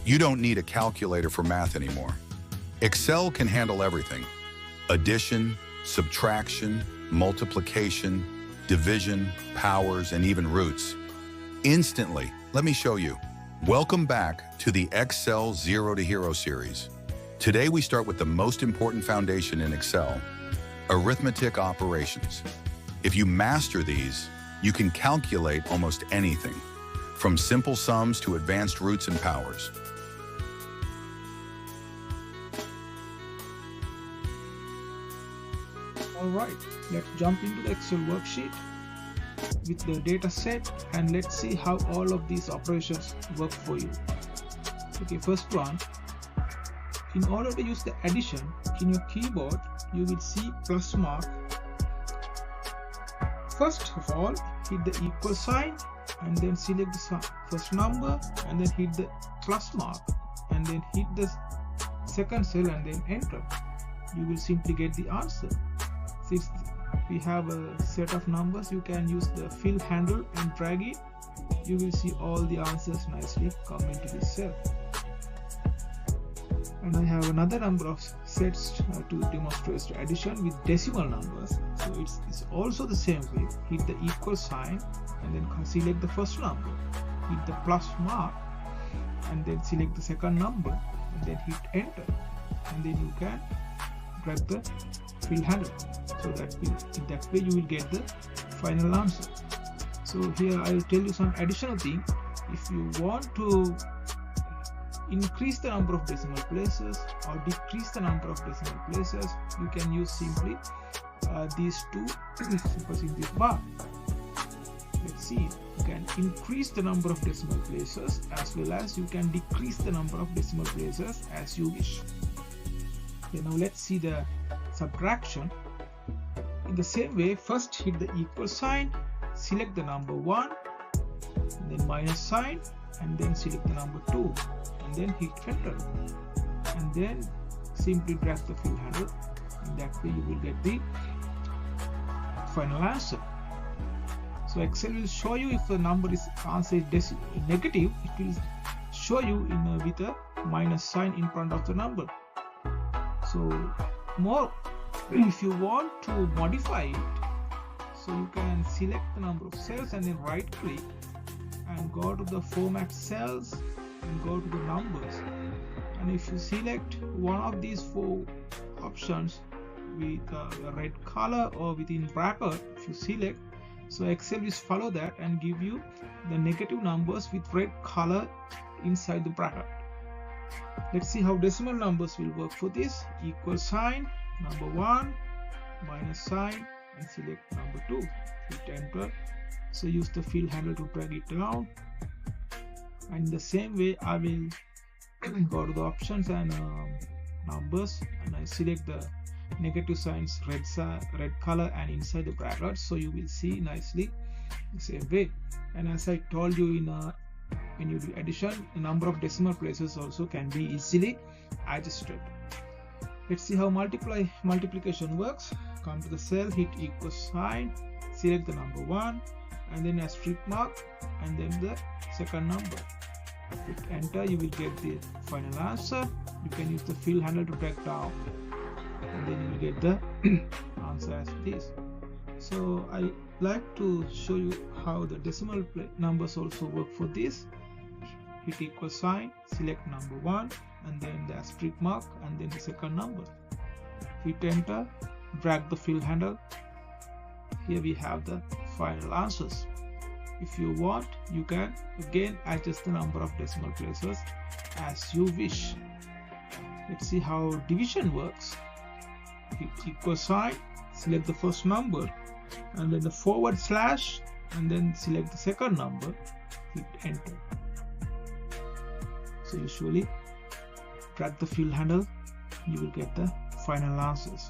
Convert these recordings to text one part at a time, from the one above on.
You don't need a calculator for math anymore. Excel can handle everything: addition, subtraction, multiplication, division, powers, and even roots. Instantly. Let me show you. Welcome back to the Excel Zero to Hero series. Today we start with the most important foundation in Excel: arithmetic operations. If you master these, you can calculate almost anything, from simple sums to advanced roots and powers. Alright, let's jump into the Excel worksheet with the data set and let's see how all of these operations work for you. Okay, first one, in order to use the addition, in your keyboard you will see plus mark. First of all, hit the equal sign and then select the first number and then hit the plus mark and then hit the second cell and then enter. You will simply get the answer. Since we have a set of numbers, you can use the fill handle and drag it. You will see all the answers nicely come into this cell. And I have another number of sets to demonstrate the addition with decimal numbers. So it's also the same way. Hit the equal sign and then select the first number. Hit the plus mark and then select the second number and then hit enter. And then you can drag the fill handle. So that in that way you will get the final answer. So here I will tell you some additional thing. If you want to increase the number of decimal places or decrease the number of decimal places, you can use simply these two symbols in this bar. Let's see, you can increase the number of decimal places as well as you can decrease the number of decimal places as you wish. Okay, now let's see the subtraction. In the same way, first hit the equal sign, select the number 1, and then minus sign, and then select the number 2, and then hit enter. And then simply drag the fill handle. In that way you will get the final answer. So Excel will show you if the answer is negative, it will show you with a minus sign in front of the number. So if you want to modify it, so you can select the number of cells and then right click and go to the format cells and go to the numbers. And if you select one of these four options with a red color or within bracket, if you select, so Excel will follow that and give you the negative numbers with red color inside the bracket. Let's see how decimal numbers will work for this. Equal sign, number 1, minus sign, and select number 2. Hit enter. So use the fill handle to drag it down. And the same way I will go to the options and numbers, and I select the negative signs red color and inside the bracket, so you will see nicely the same way. And as I told you, when you do addition, the number of decimal places also can be easily adjusted. Let's see how multiplication works. Come to the cell, hit equal sign, select the number 1 and then asterisk mark and then the second number. Hit enter, you will get the final answer. You can use the fill handle to drag down and then you will get the answer as this. So I like to show you how the decimal numbers also work for this. Hit equal sign, select number 1 and then the asterisk mark and then the second number. Hit enter, drag the fill handle. Here we have the final answers. If you want, you can again adjust the number of decimal places as you wish. Let's see how division works. Hit equal sign, select the first number and then the forward slash and then select the second number. Hit enter. So usually drag the fill handle, you will get the final answers.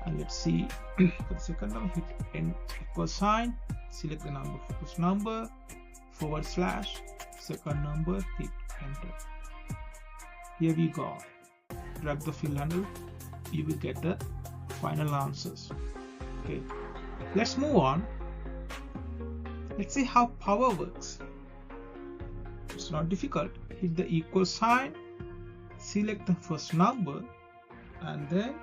And let's see for the second number, hit equal sign, select the number, first number, forward slash, second number, hit enter. Here we go. Drag the fill handle, you will get the final answers. Okay, let's move on. Let's see how power works. it's not difficult. Hit the equal sign, select the first number, and then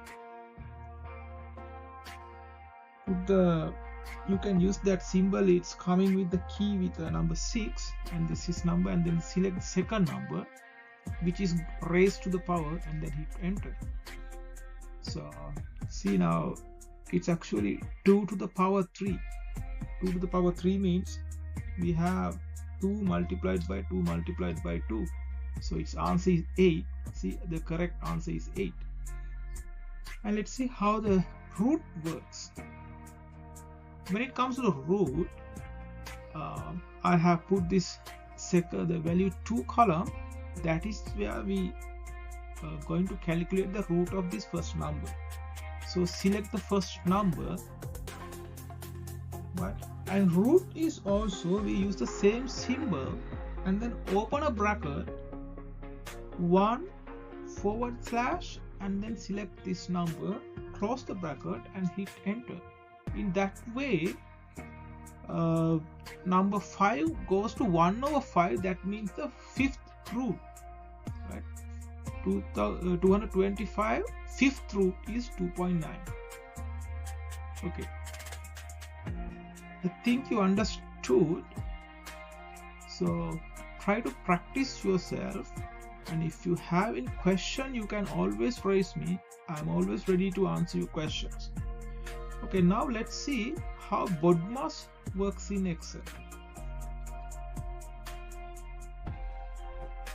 you can use that symbol. It's coming with the key with the number 6, and this is number, and then select the second number, which is raised to the power, and then hit enter. So see, now it's actually 2 to the power 3. 2 to the power 3 means we have 2 multiplied by 2 multiplied by 2. So its answer is 8. See, the correct answer is 8. And let's see how the root works. When it comes to the root, I have put this the value 2 column. That is where we are going to calculate the root of this first number. So select the first number, right? And root is also, we use the same symbol, and then open a bracket, 1 / and then select this number, close the bracket, and hit enter. In that way, number 5 goes to 1/5. That means the 5th root, right? 225, 5th root is 2.9. Okay, I think you understood. So try to practice yourself, and if you have any question, you can always raise me. I'm always ready to answer your questions. Okay, now let's see how BODMAS works in Excel.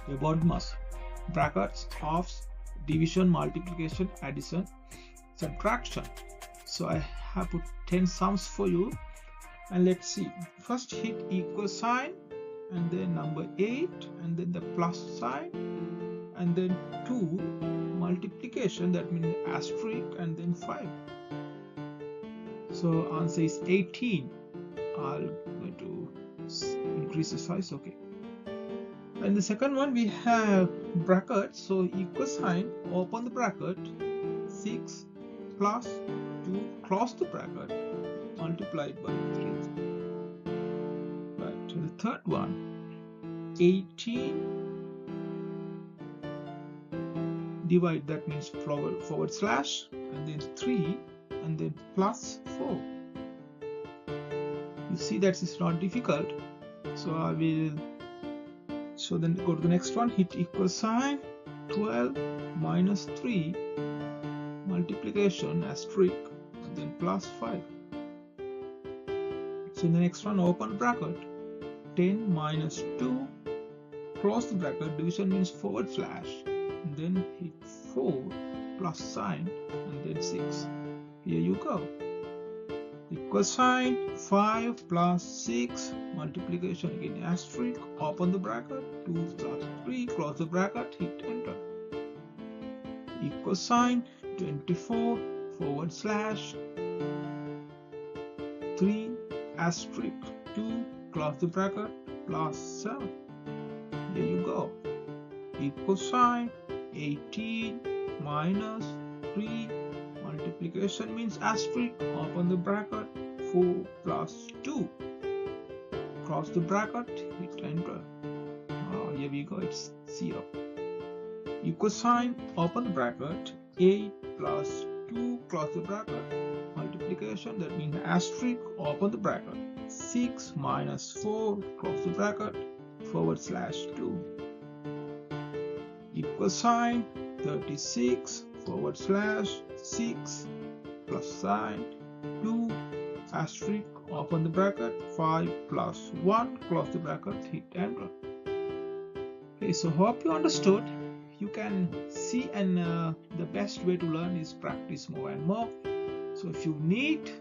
The BODMAS: brackets, halves, division, multiplication, addition, subtraction. So I have put 10 sums for you, and let's see. First hit equal sign, and then number 8, and then the plus sign, and then 2 multiplication, that means asterisk, and then 5. So answer is 18. I'll going to increase the size. Okay. And the second one, we have bracket. So equal sign, open the bracket, 6 plus 2, close the bracket, multiplied by 3. Right. And the third one, 18 divide, that means / and then 3, and then plus 4. You see that it's not difficult. So I will, so then go to the next one, hit equal sign, 12 minus 3 multiplication, asterisk, and then plus 5. So in the next one, open bracket, 10 minus 2, close the bracket, division means / and then hit 4 plus sign, and then 6. Here you go. Equal sign, 5 plus 6, multiplication again, asterisk, open the bracket, 2 plus 3, close the bracket, hit enter. Equal sign, 24 / 3, asterisk, 2, close the bracket, plus 7. Here you go. Equal sign, 18 minus 3, multiplication means asterisk, open the bracket, 4 plus 2, close the bracket, hit enter. Here we go, it's 0. Equal sign, open the bracket, 8 plus 2, close the bracket, multiplication, that means asterisk, open the bracket, 6 minus 4, close the bracket, / 2. Equal sign, 36 / 6 plus sign, 2, asterisk, open the bracket, 5 plus 1, close the bracket, hit enter. Okay, so hope you understood. You can see, and the best way to learn is practice more and more. So if you need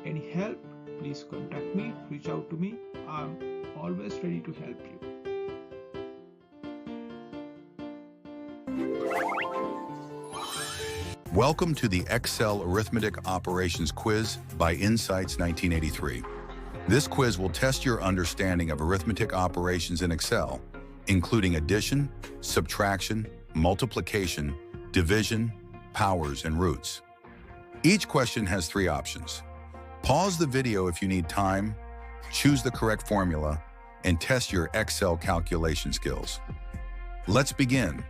any help, please contact me, reach out to me. I'm always ready to help you. Welcome to the Excel Arithmetic Operations quiz by Insights 1983. This quiz will test your understanding of arithmetic operations in Excel, including addition, subtraction, multiplication, division, powers, and roots. Each question has 3 options. Pause the video if you need time, choose the correct formula, and test your Excel calculation skills. Let's begin.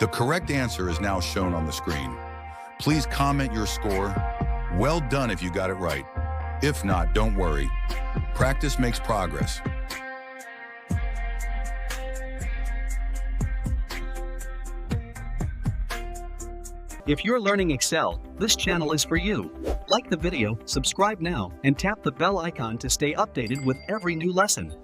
The correct answer is now shown on the screen. Please comment your score. Well done if you got it right. If not, don't worry. Practice makes progress. If you're learning Excel, this channel is for you. Like the video, subscribe now, and tap the bell icon to stay updated with every new lesson.